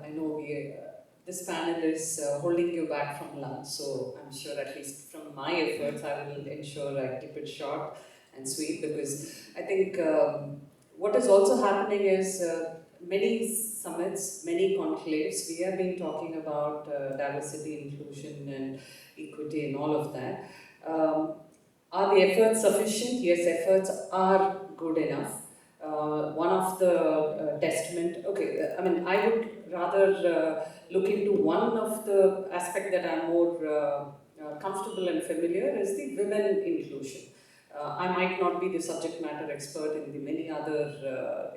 I know this panel is holding you back from lunch, so I'm sure at least from my efforts I will ensure I keep it short and sweet, because I think what is also happening is many summits, many conclaves, we have been talking about diversity, inclusion and equity and all of that. Are the efforts sufficient? Yes, efforts are good enough. One of the testament, okay, I mean, I would rather look into one of the aspect that I'm more comfortable and familiar is the women inclusion. I might not be the subject matter expert in the many other,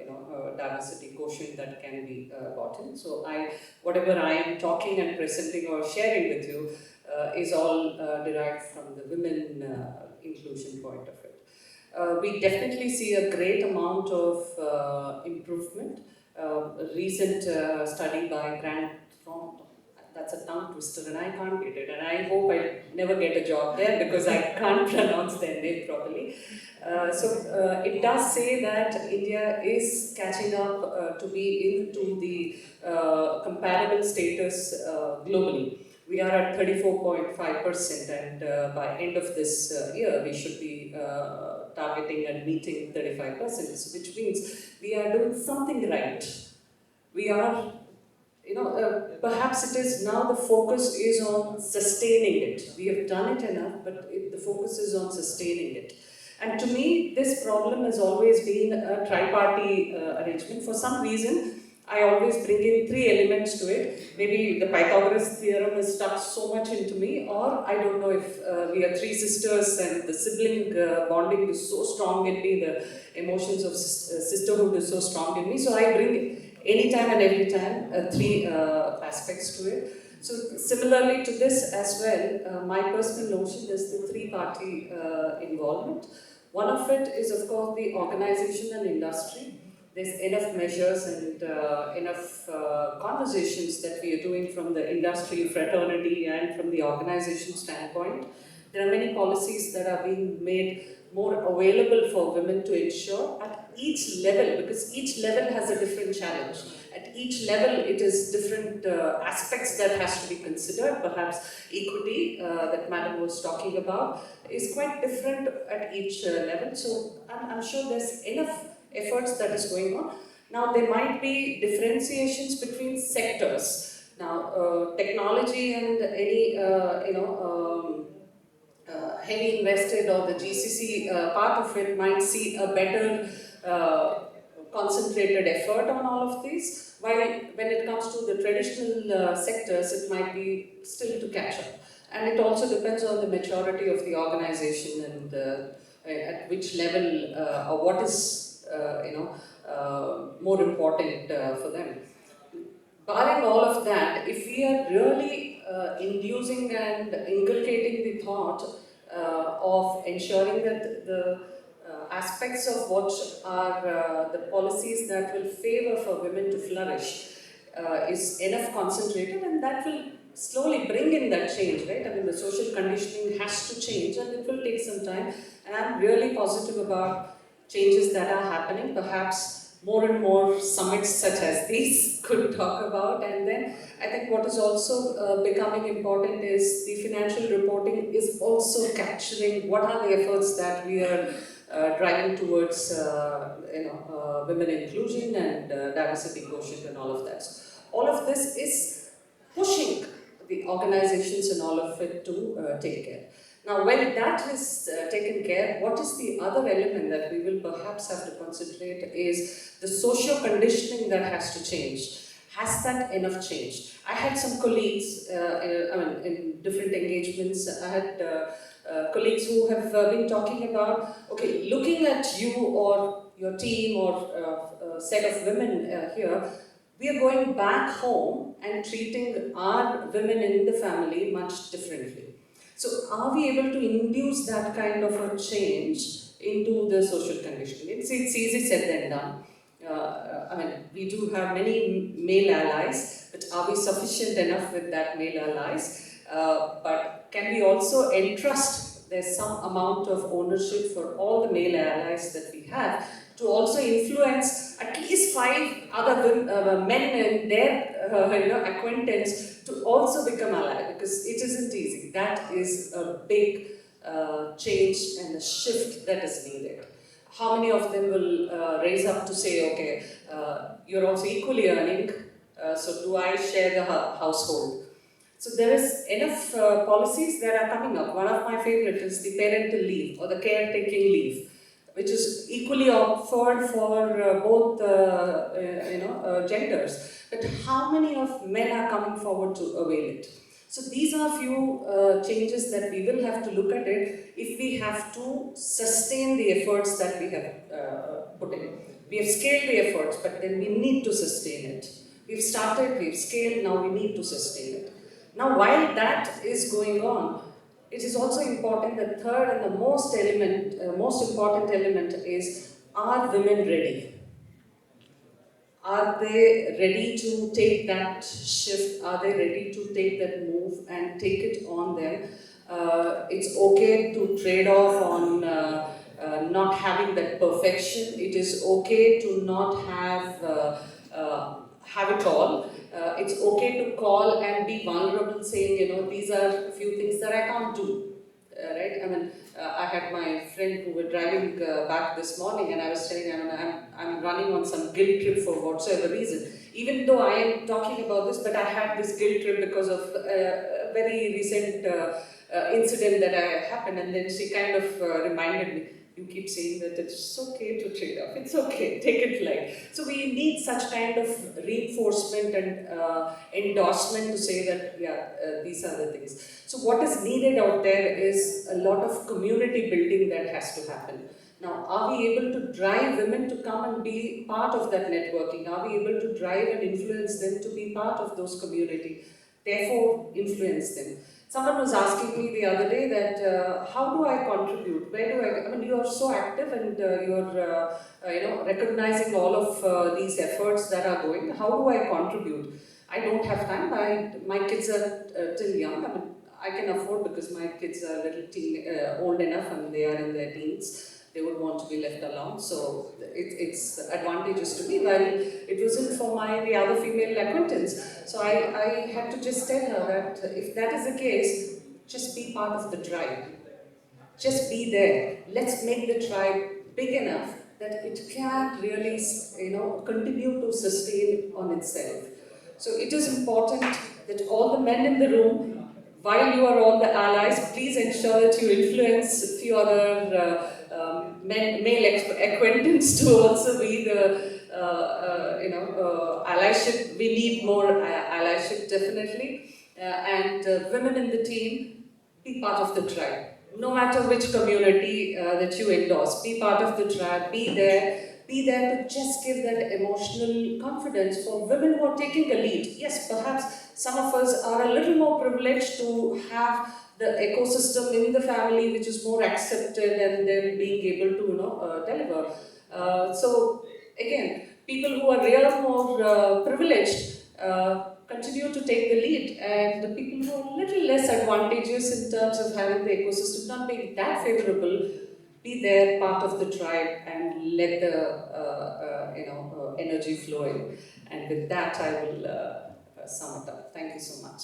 diversity quotient that can be gotten. So whatever I am talking and presenting or sharing with you is all derived from the women inclusion point of it. We definitely see a great amount of improvement. A recent study by Grant Thornton, that's a tongue twister and I can't get it, and I hope I never get a job there because I can't pronounce their name properly. It does say that India is catching up to be into the comparable status globally. We are at 34.5%, and by end of this year we should be targeting and meeting 35%, which means we are doing something right. We are, perhaps it is now the focus is on sustaining it. We have done it enough, but the focus is on sustaining it. And to me, this problem has always been a tri-party arrangement. For some reason, I always bring in three elements to it. Maybe the Pythagoras theorem is stuck so much into me, or I don't know if we are three sisters and the sibling bonding is so strong in me, the emotions of sisterhood is so strong in me. So I bring anytime and every time three aspects to it. So similarly to this as well, my personal notion is the three-party involvement. One of it is, of course, the organization and industry. There's enough measures and enough conversations that we are doing from the industry, fraternity, and from the organization standpoint. There are many policies that are being made more available for women to ensure at each level, because each level has a different challenge. At each level, it is different aspects that has to be considered. Perhaps equity that Madam was talking about is quite different at each level. So I'm sure there's enough efforts that is going on. Now there might be differentiations between sectors. Now technology and any heavy invested or the GCC part of it might see a better concentrated effort on all of these, while when it comes to the traditional sectors, it might be still to catch up. And it also depends on the maturity of the organization and at which level or what is more important for them. Barring all of that, if we are really inducing and inculcating the thought of ensuring that the aspects of what are the policies that will favor for women to flourish is enough concentrated, and that will slowly bring in that change, right? I mean, the social conditioning has to change and it will take some time, and I'm really positive about changes that are happening. Perhaps more and more summits such as these could talk about. And then I think what is also becoming important is the financial reporting is also capturing what are the efforts that we are driving towards women inclusion and diversity quotient and all of that. So all of this is pushing the organizations and all of it to take care. Now, when that is taken care, what is the other element that we will perhaps have to concentrate is the socio-conditioning that has to change. Has that enough changed? I had some colleagues, in different engagements, I had colleagues who have been talking about, okay, looking at you or your team or a set of women here, we are going back home and treating our women in the family much differently. So are we able to induce that kind of a change into the social conditioning? It's easy said than done. We do have many male allies, but are we sufficient enough with that male allies? But can we also entrust there's some amount of ownership for all the male allies that we have to also influence at least 5 other men in their acquaintance to also become ally, because it isn't easy. That is a big change and a shift that is needed. How many of them will raise up to say, okay, you're also equally earning, so do I share the household? So there is enough policies that are coming up. One of my favorite is the parental leave or the caretaking leave, which is equally offered for both genders. But how many of men are coming forward to avail it? So these are a few changes that we will have to look at it if we have to sustain the efforts that we have put in. We have scaled the efforts, but then we need to sustain it. We've started, we've scaled, now we need to sustain it. Now, while that is going on, it is also important, the third and the most important element is, are women ready? Are they ready to take that shift? Are they ready to take that move and take it on them? It's okay to trade off on not having that perfection. It is okay to not have it all. It's okay to call and be vulnerable, saying, these are a few things that I can't do. Right? I mean, I had my friend who were driving back this morning, and I was telling him, I'm running on some guilt trip for whatsoever reason. Even though I am talking about this, but I had this guilt trip because of a very recent incident that happened, and then she kind of reminded me, you keep saying that it's okay to trade off, it's okay, take it light. So we need such kind of reinforcement and endorsement to say that, these are the things. So what is needed out there is a lot of community building that has to happen. Now, are we able to drive women to come and be part of that networking? Are we able to drive and influence them to be part of those community? Therefore, influence them. Someone was asking me the other day that how do I contribute? Where do I mean, you are so active and you're recognizing all of these efforts that are going. How do I contribute? I don't have time. My kids are still young. I mean, I can afford, because my kids are a little old enough and they are in their teens. They would want to be left alone, so it's advantageous to me. While it wasn't for the other female acquaintance. So I had to just tell her that if that is the case, just be part of the tribe. Just be there. Let's make the tribe big enough that it can really, continue to sustain on itself. So it is important that all the men in the room, while you are all the allies, please ensure that you influence a few other male acquaintance to also be the allyship. We need more allyship, definitely. And women in the team, be part of the tribe. No matter which community that you endorse, be part of the tribe, be there to just give that emotional confidence for women who are taking a lead. Yes, perhaps some of us are a little more privileged to have the ecosystem in the family which is more accepted and then being able to deliver. So again, people who are real more privileged continue to take the lead, and the people who are a little less advantageous in terms of having the ecosystem not being that favorable, be there, part of the tribe, and let the energy flow in. And with that, I will sum it up. Thank you so much.